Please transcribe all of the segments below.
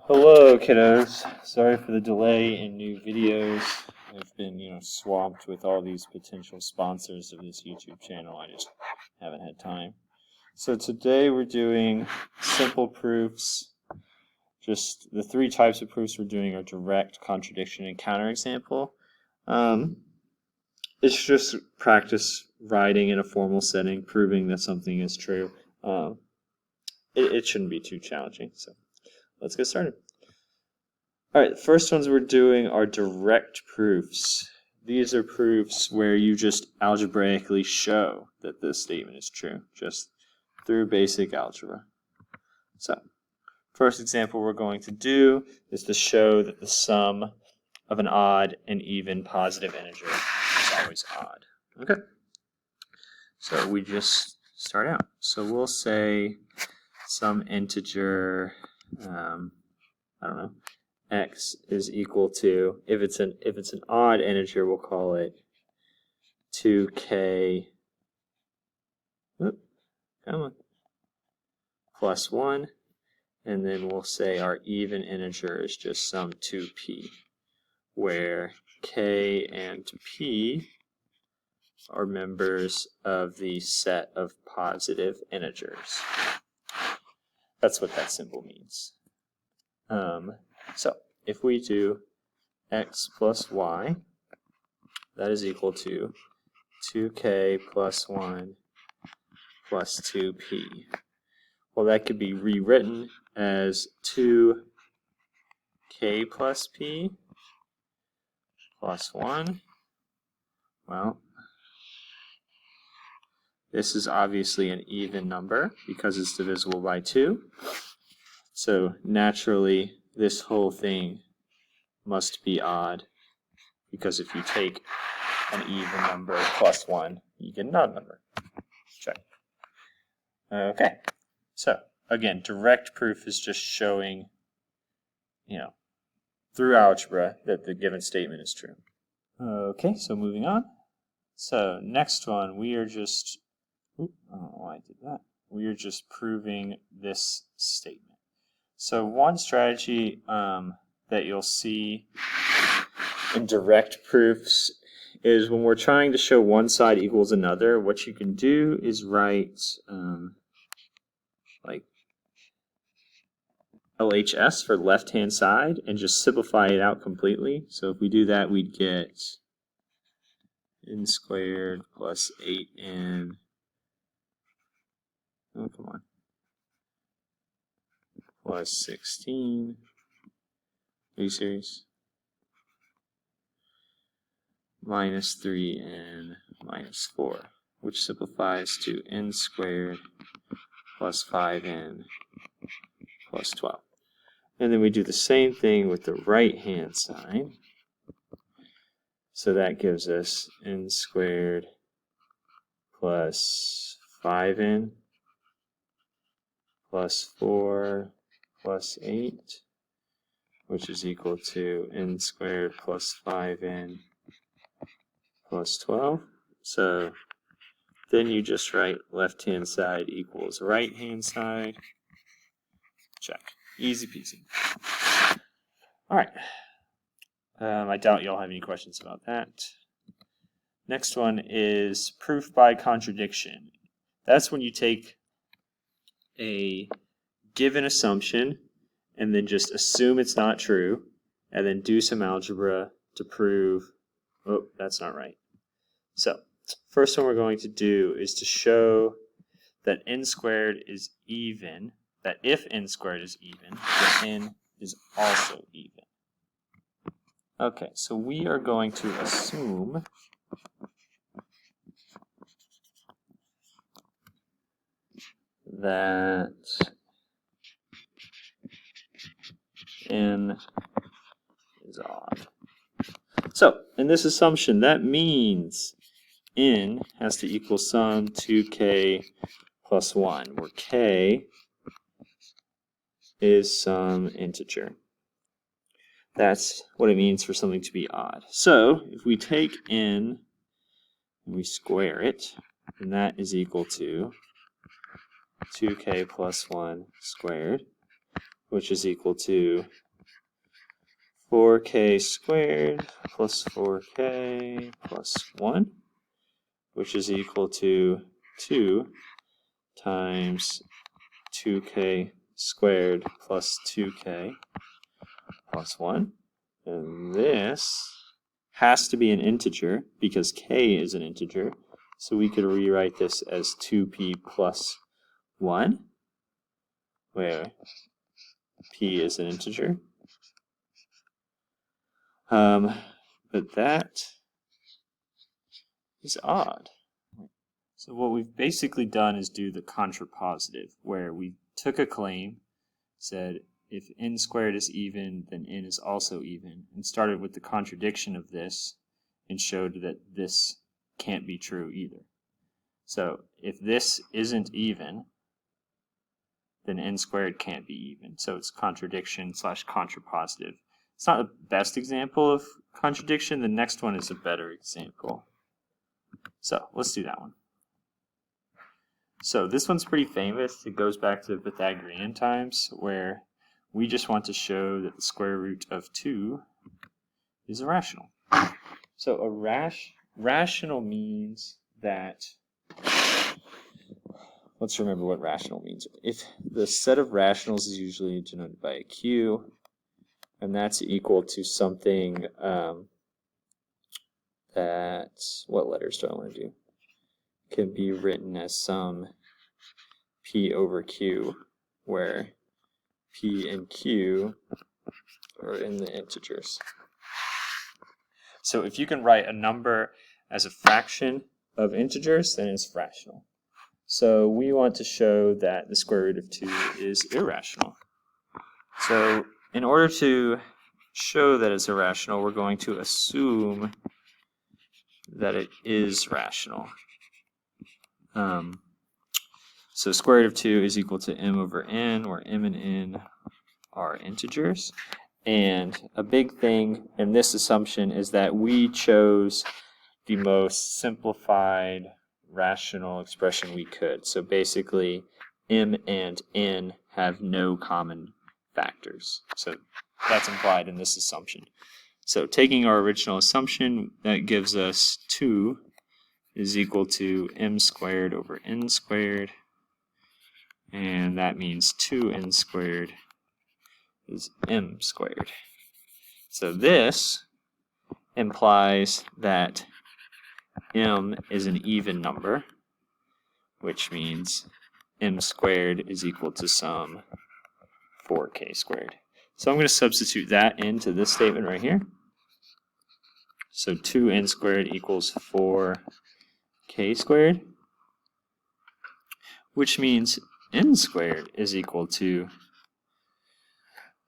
Hello, kiddos. Sorry for the delay in new videos. I've been, swamped with all these potential sponsors of this YouTube channel. I just haven't had time. So today we're doing simple proofs. Just the three types of proofs we're doing are direct, contradiction, and counterexample. It's just practice writing in a formal setting, proving that something is true. It shouldn't be too challenging. So let's get started. All right, the first ones we're doing are direct proofs. These are proofs where you just algebraically show that this statement is true, just through basic algebra. So, first example we're going to do is to show that the sum of an odd and even positive integer is always odd. Okay, so we just start out. So we'll say some integer, x is equal to, if it's an odd integer, we'll call it 2k plus 1, and then we'll say our even integer is just some 2p, where k and p are members of the set of positive integers. That's what that symbol means. So if we do x plus y, that is equal to 2k plus 1 plus 2p. Well, that could be rewritten as 2k plus p plus 1. Well, this is obviously an even number because it's divisible by 2. So naturally, this whole thing must be odd, because if you take an even number plus 1, you get an odd number. Check. Okay, so again, direct proof is just showing, through algebra that the given statement is true. Okay, so moving on. So next one, we are just, I don't know why I did that. We are just proving this statement. So one strategy that you'll see in direct proofs is when we're trying to show one side equals another, what you can do is write like LHS for left-hand side and just simplify it out completely. So if we do that, we'd get n squared plus 8n. Oh, come on. Plus 16. Are you serious? Minus 3n minus 4, which simplifies to n squared plus 5n plus 12. And then we do the same thing with the right-hand side. So that gives us n squared plus 5n plus 4 plus 8, which is equal to n squared plus 5n plus 12. So then you just write left-hand side equals right-hand side. Check. Easy peasy. All right. I doubt you'll have any questions about that. Next one is proof by contradiction. That's when you take a given assumption and then just assume it's not true, and then do some algebra to prove, oh, that's not right. So, first one we're going to do is to show that n squared is even, that if n squared is even, then n is also even. Okay, so we are going to assume that n is odd. So, in this assumption, that means n has to equal some 2k plus 1, where k is some integer. That's what it means for something to be odd. So, if we take n and we square it, then that is equal to 2k plus 1 squared, which is equal to 4k squared plus 4k plus 1, which is equal to 2 times 2k squared plus 2k plus 1. And this has to be an integer because k is an integer. So we could rewrite this as 2p plus 1, where p is an integer. But that is odd. So what we've basically done is do the contrapositive, where we took a claim, said if n squared is even, then n is also even, and started with the contradiction of this and showed that this can't be true either. So if this isn't even, then n squared can't be even. So it's contradiction slash contrapositive. It's not the best example of contradiction. The next one is a better example. So let's do that one. So this one's pretty famous. It goes back to the Pythagorean times, where we just want to show that the square root of 2 is irrational. So rational means that, let's remember what rational means. If the set of rationals is usually denoted by a q, and that's equal to something that, what letters do I want to do? Can be written as some p over q, where p and q are in the integers. So if you can write a number as a fraction of integers, then it's rational. So we want to show that the square root of 2 is irrational. So in order to show that it's irrational, we're going to assume that it is rational. So square root of 2 is equal to m over n, where m and n are integers. And a big thing in this assumption is that we chose the most simplified rational expression we could. So basically, m and n have no common factors. So that's implied in this assumption. So taking our original assumption, that gives us 2 is equal to m squared over n squared. And that means 2n squared is m squared. So this implies that m is an even number, which means m squared is equal to some 4k squared. So I'm going to substitute that into this statement right here. So 2n squared equals 4k squared, which means n squared is equal to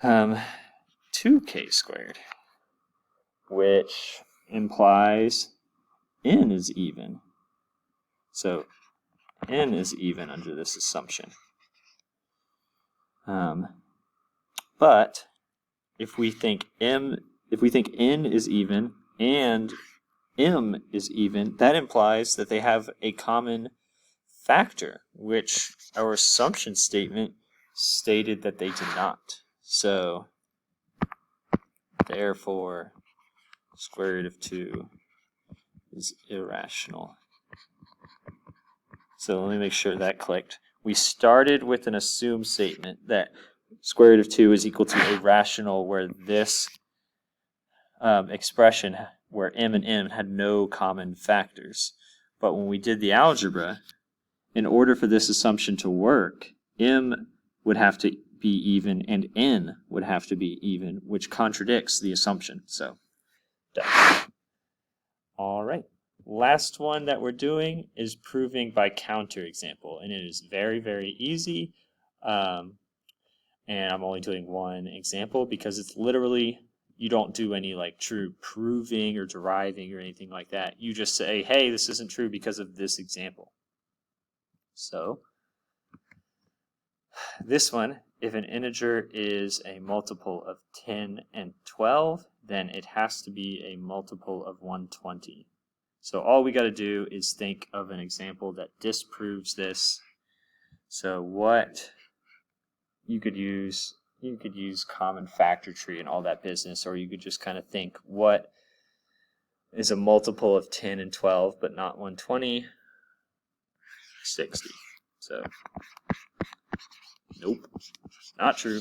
2k squared, which implies n is even. So n is even under this assumption. But if we think n is even and m is even, that implies that they have a common factor, which our assumption statement stated that they did not. So therefore, square root of 2 is irrational. So let me make sure that clicked. We started with an assumed statement that square root of 2 is equal to irrational, where this expression, where m and n had no common factors. But when we did the algebra, in order for this assumption to work, m would have to be even and n would have to be even, which contradicts the assumption. So, done. All right. Last one that we're doing is proving by counterexample, and it is very, very easy. And I'm only doing one example because it's literally, you don't do any like true proving or deriving or anything like that. You just say, hey, this isn't true because of this example. So this one, if an integer is a multiple of 10 and 12, then it has to be a multiple of 120. So all we got to do is think of an example that disproves this. So what you could use you could use common factor tree and all that business, or you could just kind of think, what is a multiple of 10 and 12, but not 120? 60. So, nope, not true.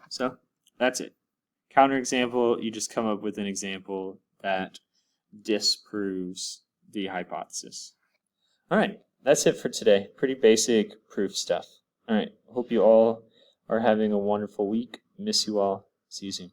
So, that's it. Counterexample, you just come up with an example that disproves the hypothesis. All right, that's it for today. Pretty basic proof stuff. All right, hope you all are having a wonderful week. Miss you all. See you soon.